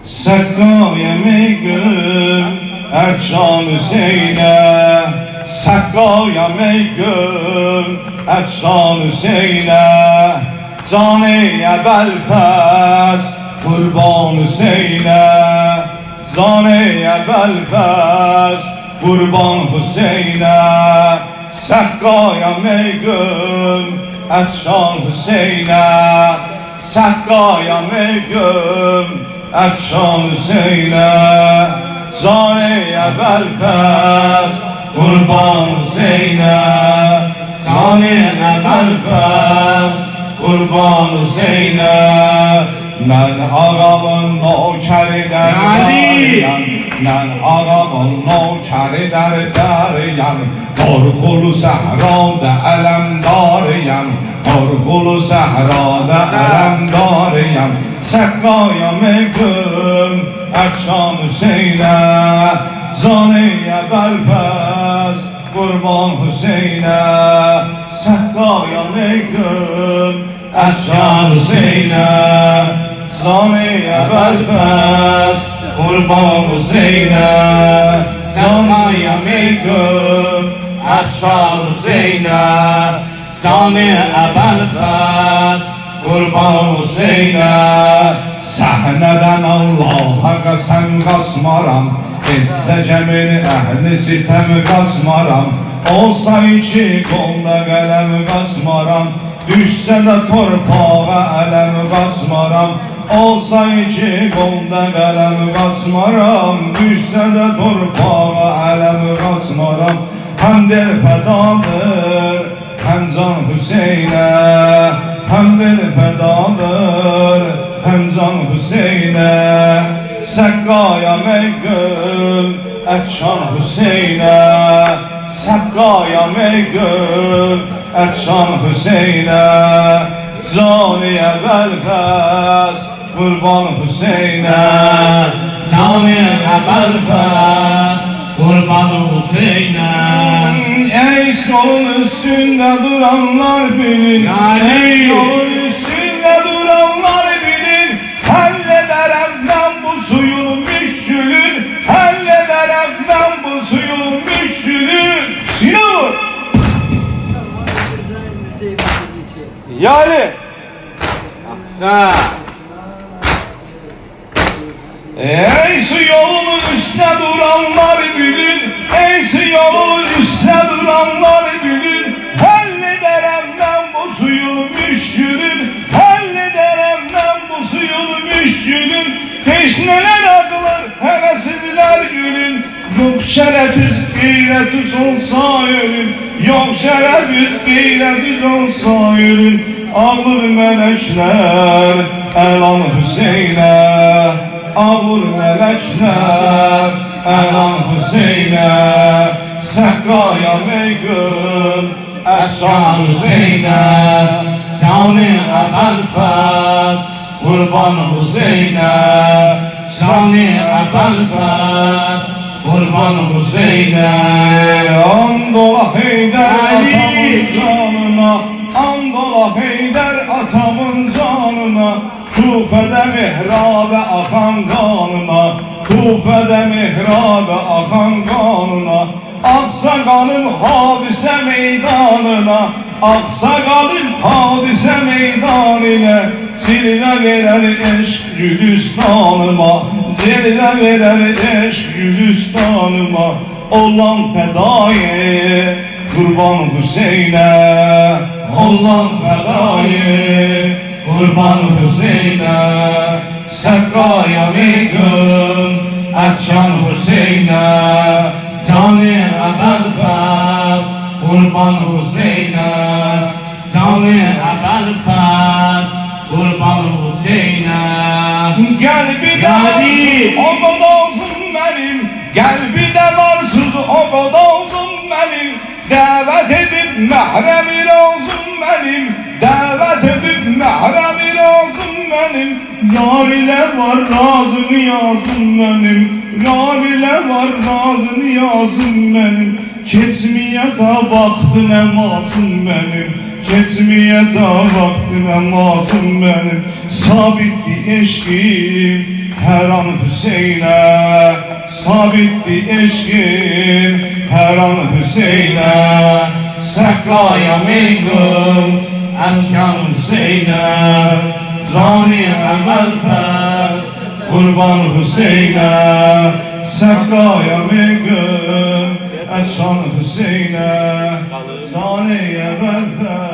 Sakkaya meygüm Erşan Hüseyin'e, Sakkaya meygüm Erşan Hüseyin'e, Zane-i Belfez Kurban Hüseyin'e, Zane-i Belfez Kurban Hüseyin'e, Sakkaya meygüm Erşan Hüseyin'e, Sakkaya meygüm Erşan Hüseyin'e, Zane-i Belfez Kurban Hüseyin'e, Zane-i Belfez Kurban Hüseyin'e. Mən ağamın nokeri dərdarıyam, mən ağamın nokeri dərdarıyam, Qorxulu səhrada ələmdarıyam, Qorxulu səhrada ələmdarıyam. Sakkaya meygüm Erşan Hüseyin'e, Zane-i Belfez Kurban Hüseyin'e, Sakkaya meygüm Erşan Hüseyin'e, Zane-i Belfez Kurban Hüseyin'e, Sakkaya meygüm Erşan Hüseyin'e, Zane-i Belfez Kurban Hüseyin'e. Səhnədən Allaha qəsəm qaçmaram, etsə cəmil əhli sitəm qaçmaram, olsa iki qolda qələm qaçmaram, düşsə də torpağa ələm qaçmaram, olsa iki qolda qələm qaçmaram, düşsə də torpağa ələm qaçmaram. Həm dil fədadır, həm can Hüseynə, həm dil fədadır, həm can Hüseynə. Sakkaya meygüm Erşan Hüseyin'e, Sakkaya meygüm Erşan Hüseyin'e, Zane-i Belfez Kurban Hüseyin'e, Zane-i Belfez Kurban Hüseyin'e. Ey yolun üstünde duranlar bilin, ey yolun üstünde duranlar bilin, hallederem ben bu suyun müşkülün, hallederem ben bu suyun müşkülün. Sinur! Yani Aksa. ey su yolunun üstüne duranlar bilin, ey su yolunun üstüne duranlar bilin, hallederem ben bu suyun müşkülün, hallederem ben bu suyun müşkülün. Teşneler akılır, hevesliler gülün, yok şerefiz gayretiz olsa ölün, yok şerefiz gayretiz olsa ölün. Ağır melekler elan Hüseyin'e, ağır melekler elan Hüseyin'e, Sakkaya meygüm Erşan Hüseyin'e, Zane-i Belfez Kurban Hüseyin'e, Zane-i Belfez Kurban Hüseyin'e. Andola Heydər Ali! atamın canına, Andola Heydər atamın canına, Kufədə mihrabə axan qanına, Kufədə mihrabə axan qanına, Ağsaqalım hadisə meydanına, Ağsaqalım hadisə meydanına, Cilvə verər eşq Gülüstanıma, Cilvə verər eşq Gülüstanıma, olan fədayı Kurban Hüseyin'e, olan fədayı Kurban Hüseyin'e, Sakkaya meygüm Erşan Hüseyin'e, Zane-i Belfez Kurban Hüseyin'e, Zane-i Belfez Kurban Hüseyin'e. Gel bir de varsız o kadar benim, gel bir de varsız o kadar benim, davet edip mahremi lazım benim, davet edip mahremi lazım benim. Yar ile var razı niyazım benim, yar ile var razı niyazım benim. Keçmiye da vakti namazım benim, keçmiye da vakti namazım benim. Sabit bir eşkim her an Hüseyin'e, sabitti eşkin her an Hüseyin'e, Saklaya meygun Aşkan Hüseyin'e Zani evvel fes kurban Hüseyin'e, Sekkaya mengün, Eşan Hüseyin'e, Zaniye belfez